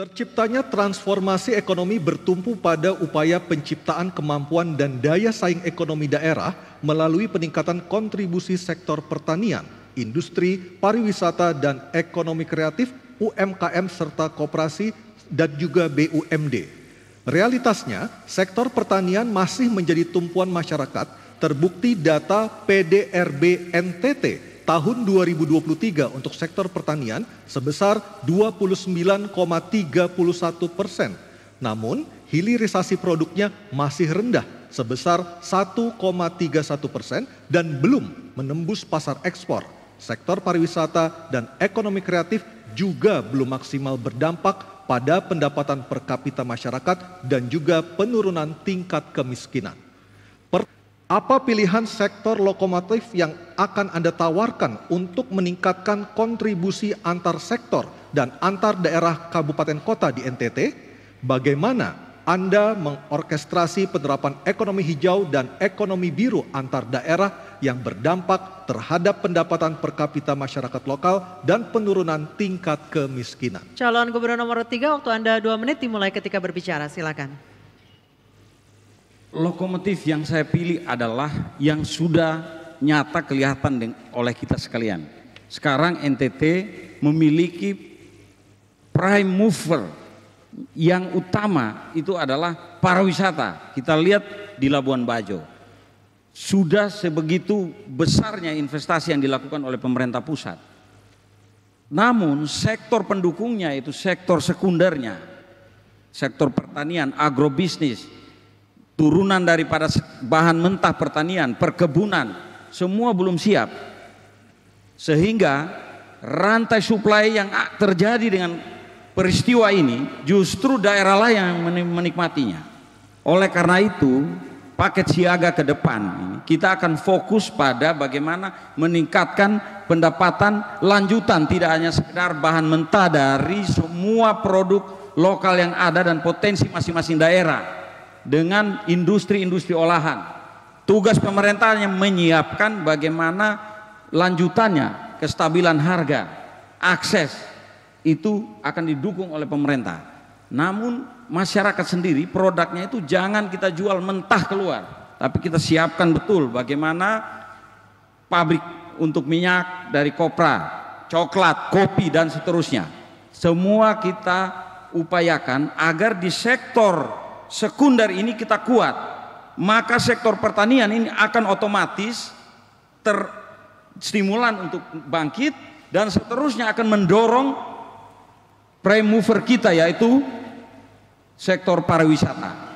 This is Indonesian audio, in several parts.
Terciptanya transformasi ekonomi bertumpu pada upaya penciptaan kemampuan dan daya saing ekonomi daerah melalui peningkatan kontribusi sektor pertanian, industri, pariwisata, dan ekonomi kreatif, UMKM serta koperasi dan juga BUMD. Realitasnya, sektor pertanian masih menjadi tumpuan masyarakat, terbukti data PDRB NTT tahun 2023 untuk sektor pertanian sebesar 29,31%. Namun, hilirisasi produknya masih rendah sebesar 1,31% dan belum menembus pasar ekspor. Sektor pariwisata dan ekonomi kreatif juga belum maksimal berdampak pada pendapatan per kapita masyarakat dan juga penurunan tingkat kemiskinan. Apa pilihan sektor lokomotif yang akan Anda tawarkan untuk meningkatkan kontribusi antar sektor dan antar daerah kabupaten kota di NTT? Bagaimana Anda mengorkestrasi penerapan ekonomi hijau dan ekonomi biru antar daerah yang berdampak terhadap pendapatan per kapita masyarakat lokal dan penurunan tingkat kemiskinan? Calon Gubernur nomor 3, waktu Anda 2 menit dimulai ketika berbicara, silakan. Lokomotif yang saya pilih adalah yang sudah nyata kelihatan oleh kita sekalian. Sekarang NTT memiliki prime mover yang utama itu adalah pariwisata. Kita lihat di Labuan Bajo. Sudah sebegitu besarnya investasi yang dilakukan oleh pemerintah pusat. Namun sektor pendukungnya itu sektor sekundernya, sektor pertanian, agrobisnis, turunan daripada bahan mentah pertanian, perkebunan, semua belum siap. Sehingga rantai suplai yang terjadi dengan peristiwa ini justru daerah lain yang menikmatinya. Oleh karena itu, paket siaga ke depan kita akan fokus pada bagaimana meningkatkan pendapatan lanjutan, tidak hanya sekedar bahan mentah dari semua produk lokal yang ada dan potensi masing-masing daerah. Dengan industri-industri olahan, tugas pemerintahnya menyiapkan bagaimana lanjutannya, kestabilan harga, akses itu akan didukung oleh pemerintah. Namun masyarakat sendiri produknya itu jangan kita jual mentah keluar, tapi kita siapkan betul bagaimana pabrik untuk minyak dari kopra, coklat, kopi dan seterusnya. Semua kita upayakan agar di sektor sekunder ini kita kuat, maka sektor pertanian ini akan otomatis terstimulan untuk bangkit dan seterusnya akan mendorong prime mover kita yaitu sektor pariwisata.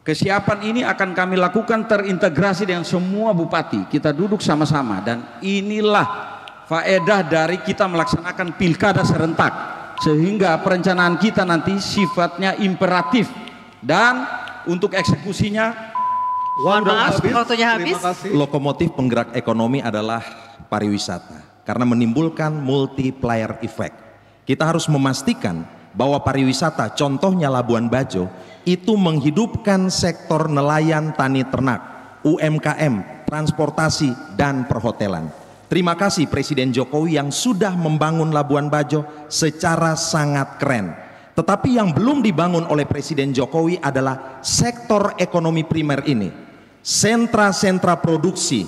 Kesiapan ini akan kami lakukan terintegrasi dengan semua bupati. Kita duduk sama-sama dan inilah faedah dari kita melaksanakan pilkada serentak sehingga perencanaan kita nanti sifatnya imperatif. Dan untuk eksekusinya waktunya habis. Lokomotif penggerak ekonomi adalah pariwisata karena menimbulkan multiplier effect. Kita harus memastikan bahwa pariwisata, contohnya Labuan Bajo, itu menghidupkan sektor nelayan, tani ternak, UMKM, transportasi dan perhotelan. Terima kasih Presiden Jokowi yang sudah membangun Labuan Bajo secara sangat keren. Tetapi yang belum dibangun oleh Presiden Jokowi adalah sektor ekonomi primer ini. Sentra-sentra produksi,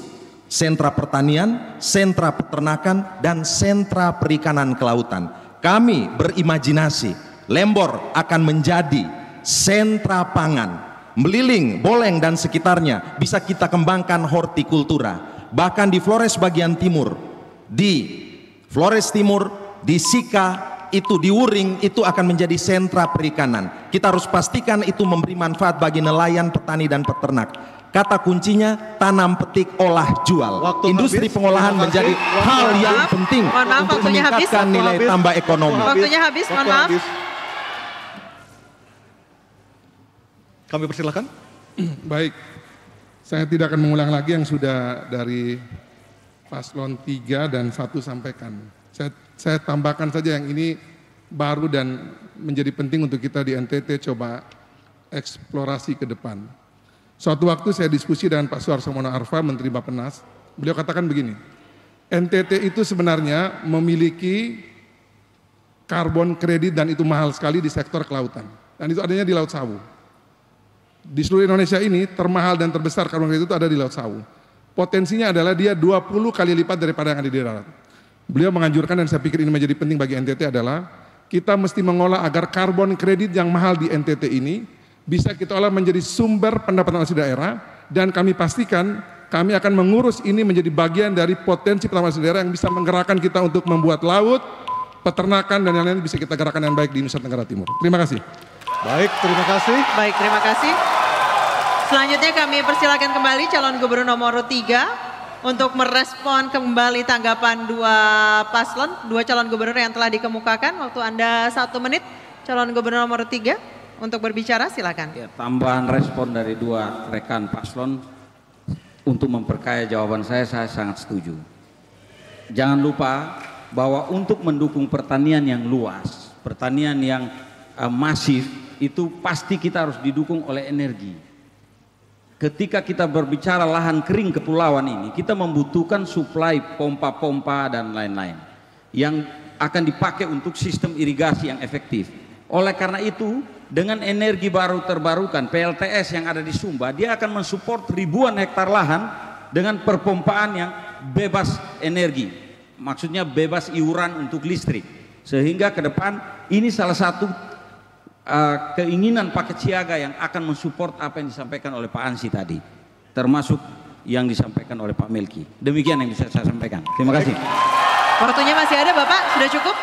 sentra pertanian, sentra peternakan, dan sentra perikanan kelautan. Kami berimajinasi, Lembor akan menjadi sentra pangan. Meliling, Boleng, dan sekitarnya bisa kita kembangkan hortikultura. Bahkan di Flores bagian timur, di Flores Timur, di Sika, itu di Wuring itu akan menjadi sentra perikanan. Kita harus pastikan itu memberi manfaat bagi nelayan, petani dan peternak. Kata kuncinya tanam, petik, olah, jual. Industri pengolahan menjadi hal yang penting untuk meningkatkan nilai tambah ekonomi. Waktunya habis, mohon maaf. Kami persilakan. Baik, saya tidak akan mengulang lagi yang sudah dari paslon 3 dan 1 sampaikan. Saya tambahkan saja yang ini baru dan menjadi penting untuk kita di NTT coba eksplorasi ke depan. Suatu waktu saya diskusi dengan Pak Suharto Mono Arfa, Menteri Bappenas. Beliau katakan begini, NTT itu sebenarnya memiliki karbon kredit dan itu mahal sekali di sektor kelautan. Dan itu adanya di Laut Sawu. Di seluruh Indonesia ini termahal dan terbesar karbon kredit itu ada di Laut Sawu. Potensinya adalah dia 20 kali lipat daripada yang ada di darat. Beliau menganjurkan, dan saya pikir ini menjadi penting bagi NTT, adalah kita mesti mengolah agar karbon kredit yang mahal di NTT ini bisa kita olah menjadi sumber pendapatan asli daerah, dan kami pastikan kami akan mengurus ini menjadi bagian dari potensi pendapatan asli daerah yang bisa menggerakkan kita untuk membuat laut, peternakan, dan lain-lain bisa kita gerakkan yang baik di Nusa Tenggara Timur. Terima kasih. Baik, terima kasih. Baik, terima kasih. Selanjutnya kami persilakan kembali calon gubernur nomor 3 untuk merespon kembali tanggapan dua paslon, dua calon gubernur yang telah dikemukakan. Waktu Anda 1 menit, calon gubernur nomor 3 untuk berbicara, silakan. Ya, tambahan respon dari dua rekan paslon untuk memperkaya jawaban saya sangat setuju. Jangan lupa bahwa untuk mendukung pertanian yang luas, pertanian yang masif, itu pasti kita harus didukung oleh energi. Ketika kita berbicara lahan kering kepulauan ini, kita membutuhkan suplai pompa-pompa dan lain-lain yang akan dipakai untuk sistem irigasi yang efektif. Oleh karena itu, dengan energi baru terbarukan, PLTS yang ada di Sumba, dia akan mensupport ribuan hektar lahan dengan perpompaan yang bebas energi. Maksudnya bebas iuran untuk listrik. Sehingga ke depan ini salah satu keinginan paket siaga yang akan mensupport apa yang disampaikan oleh Pak Ansi tadi, termasuk yang disampaikan oleh Pak Melki. Demikian yang bisa saya sampaikan. Terima kasih. Waktunya masih ada, Bapak? Sudah cukup?